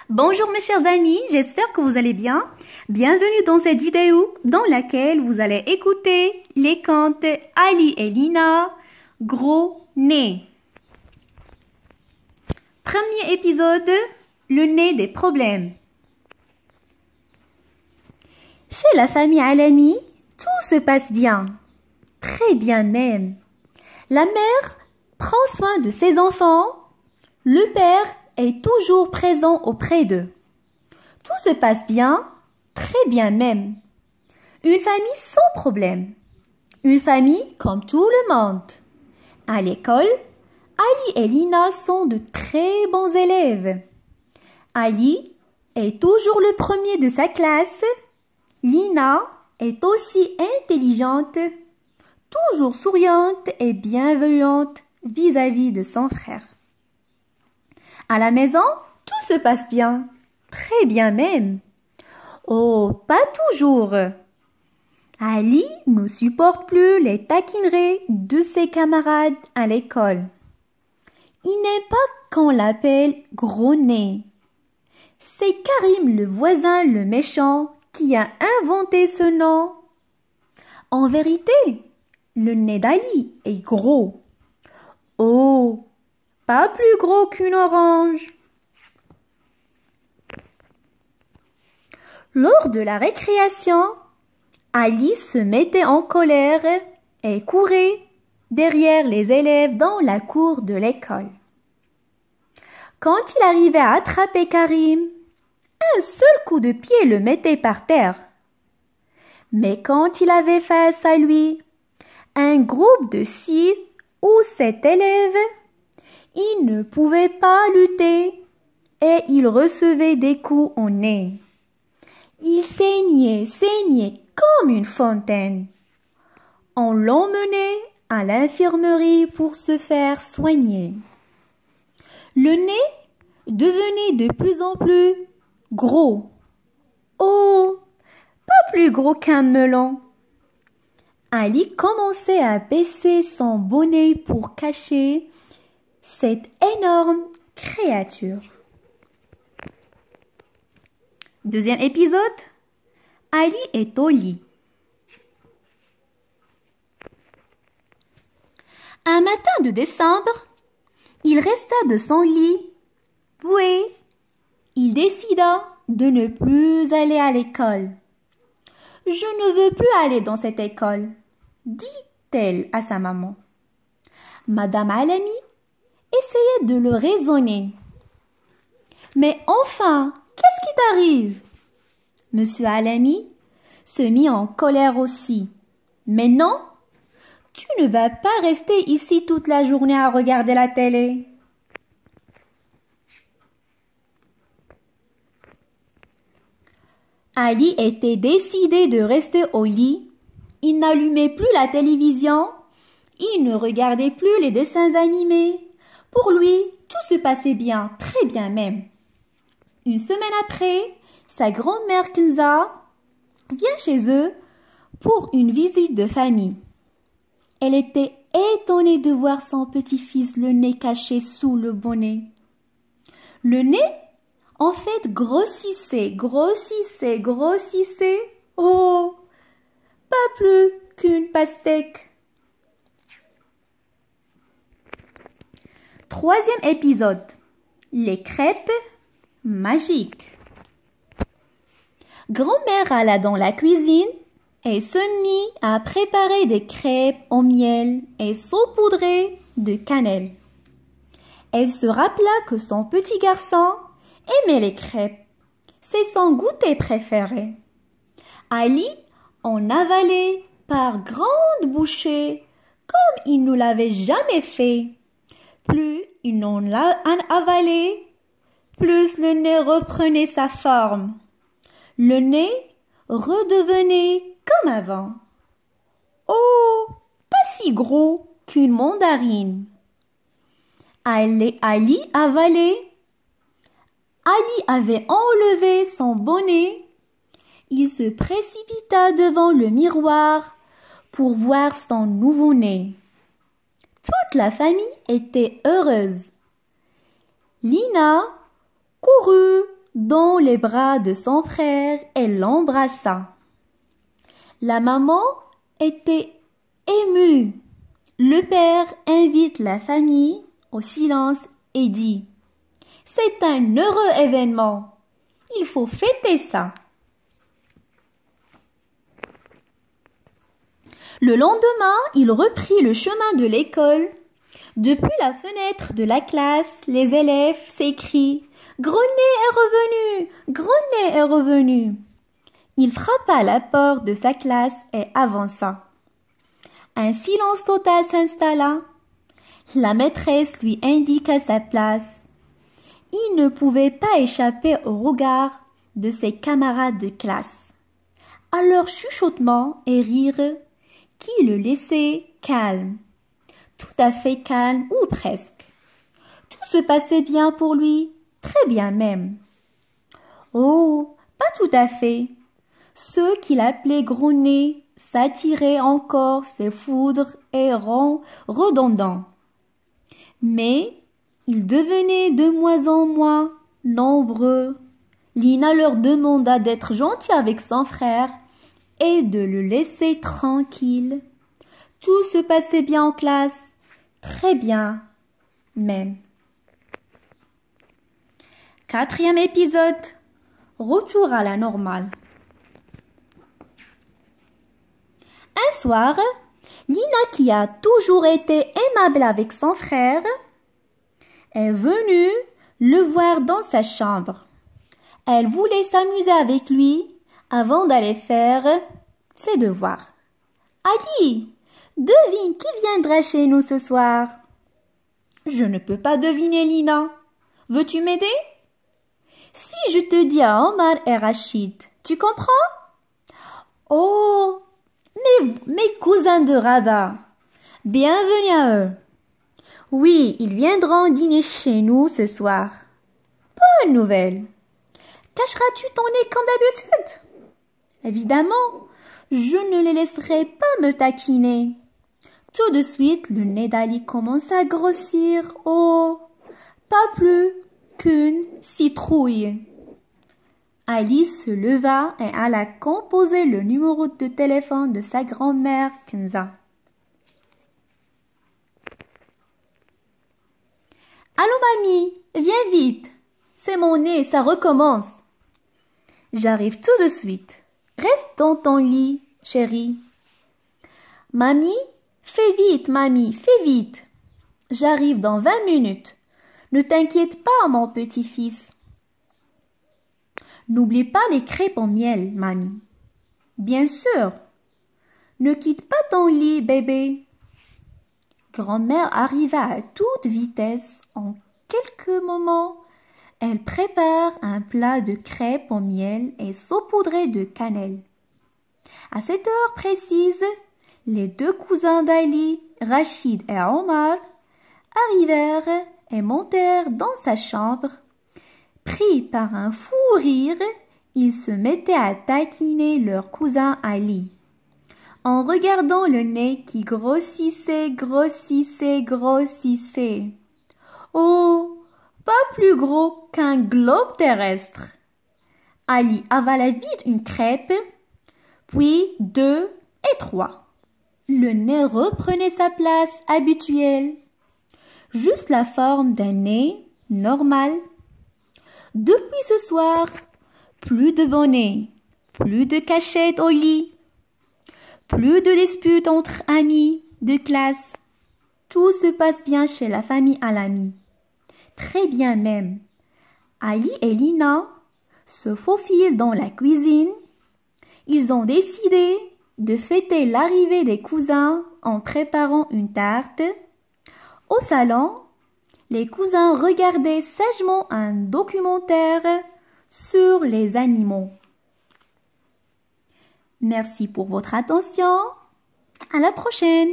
Bonjour mes chers amis, j'espère que vous allez bien. Bienvenue dans cette vidéo dans laquelle vous allez écouter les contes Ali et Lina, Gros Nez. Premier épisode, le nez des problèmes. Chez la famille Alami, tout se passe bien, très bien même. La mère prend soin de ses enfants, le père est toujours présent auprès d'eux. Tout se passe bien, très bien même. Une famille sans problème. Une famille comme tout le monde. À l'école, Ali et Lina sont de très bons élèves. Ali est toujours le premier de sa classe. Lina est aussi intelligente, toujours souriante et bienveillante vis-à-vis de son frère. À la maison, tout se passe bien, très bien même. Oh, pas toujours. Ali ne supporte plus les taquineries de ses camarades à l'école. Il n'aime pas qu'on l'appelle Gros Nez. C'est Karim, le voisin, le méchant, qui a inventé ce nom. En vérité, le nez d'Ali est gros. Oh, pas plus gros qu'une orange. Lors de la récréation, Ali se mettait en colère et courait derrière les élèves dans la cour de l'école. Quand il arrivait à attraper Karim, un seul coup de pied le mettait par terre. Mais quand il avait face à lui un groupe de 6 ou 7 élèves, il ne pouvait pas lutter et il recevait des coups au nez. Il saignait comme une fontaine. On l'emmenait à l'infirmerie pour se faire soigner. Le nez devenait de plus en plus gros. Oh, pas plus gros qu'un melon. Ali commençait à baisser son bonnet pour cacher cette énorme créature. Deuxième épisode, Ali est au lit. Un matin de décembre, il resta de son lit. Puis, il décida de ne plus aller à l'école. « Je ne veux plus aller dans cette école », dit-elle à sa maman. Madame Alami essayait de le raisonner. « Mais enfin, qu'est-ce qui t'arrive ?» Monsieur Alami se mit en colère aussi. « Mais non, tu ne vas pas rester ici toute la journée à regarder la télé. » Ali était décidé de rester au lit. Il n'allumait plus la télévision. Il ne regardait plus les dessins animés. Pour lui, tout se passait bien, très bien même. Une semaine après, sa grand-mère Kenza vient chez eux pour une visite de famille. Elle était étonnée de voir son petit-fils le nez caché sous le bonnet. Le nez, en fait, grossissait. Oh, pas plus qu'une pastèque. Troisième épisode, les crêpes magiques. Grand-mère alla dans la cuisine et se mit à préparer des crêpes au miel et saupoudrées de cannelle. Elle se rappela que son petit garçon aimait les crêpes. C'est son goûter préféré. Ali en avalait par grandes bouchées comme il ne l'avait jamais fait. Plus il en avalait, plus le nez reprenait sa forme. Le nez redevenait comme avant. Oh, pas si gros qu'une mandarine. Ali avalait. Ali avait enlevé son bonnet. Il se précipita devant le miroir pour voir son nouveau nez. Toute la famille était heureuse. Lina courut dans les bras de son frère et l'embrassa. La maman était émue. Le père invite la famille au silence et dit « C'est un heureux événement. Il faut fêter ça. » Le lendemain, il reprit le chemin de l'école. Depuis la fenêtre de la classe, les élèves s'écrient « Grenet est revenu! Grenet est revenu !» Il frappa à la porte de sa classe et avança. Un silence total s'installa. La maîtresse lui indiqua sa place. Il ne pouvait pas échapper au regard de ses camarades de classe, à leur chuchotement et rire qui le laissait calme, tout à fait calme ou presque. Tout se passait bien pour lui, très bien même. Oh, pas tout à fait. Ceux qui l'appelaient Grenet s'attiraient encore ses foudres et redondants. Mais ils devenaient de moins en moins nombreux. Lina leur demanda d'être gentil avec son frère et de le laisser tranquille. Tout se passait bien en classe, très bien même. 4e épisode, retour à la normale. Un soir, Lina, qui a toujours été aimable avec son frère, est venue le voir dans sa chambre. Elle voulait s'amuser avec lui avant d'aller faire ses devoirs. « Ali, devine qui viendra chez nous ce soir ?»« Je ne peux pas deviner, Lina. Veux-tu m'aider ?»« Si je te dis à Omar et Rachid, tu comprends ?»« Oh, mes cousins de Rabat. Bienvenue à eux. Oui, ils viendront dîner chez nous ce soir. Bonne nouvelle. Cacheras-tu ton nez comme d'habitude ? Évidemment, je ne les laisserai pas me taquiner. Tout de suite, le nez d'Ali commença à grossir. Oh, pas plus qu'une citrouille. Ali se leva et alla composer le numéro de téléphone de sa grand-mère Kenza. « Allô mamie, viens vite. C'est mon nez, ça recommence. »« J'arrive tout de suite. Reste dans ton lit, chérie. »« Mamie, fais vite, mamie, fais vite. J'arrive dans 20 minutes. Ne t'inquiète pas, mon petit-fils. » « N'oublie pas les crêpes au miel, mamie. »« Bien sûr. Ne quitte pas ton lit, bébé. » Grand-mère arriva à toute vitesse. En quelques moments, elle prépare un plat de crêpes au miel et saupoudré de cannelle. À cette heure précise, les deux cousins d'Ali, Rachid et Omar, arrivèrent et montèrent dans sa chambre. Pris par un fou rire, ils se mettaient à taquiner leur cousin Ali, en regardant le nez qui grossissait. Oh, pas plus gros qu'un globe terrestre. Ali avala vite une crêpe, puis 2 et 3. Le nez reprenait sa place habituelle, juste la forme d'un nez normal. Depuis ce soir, plus de bonnet, plus de cachette au lit, plus de disputes entre amis de classe. Tout se passe bien chez la famille Alami. Très bien même. Ali et Lina se faufilent dans la cuisine. Ils ont décidé de fêter l'arrivée des cousins en préparant une tarte. Au salon, les cousins regardaient sagement un documentaire sur les animaux. Merci pour votre attention. À la prochaine.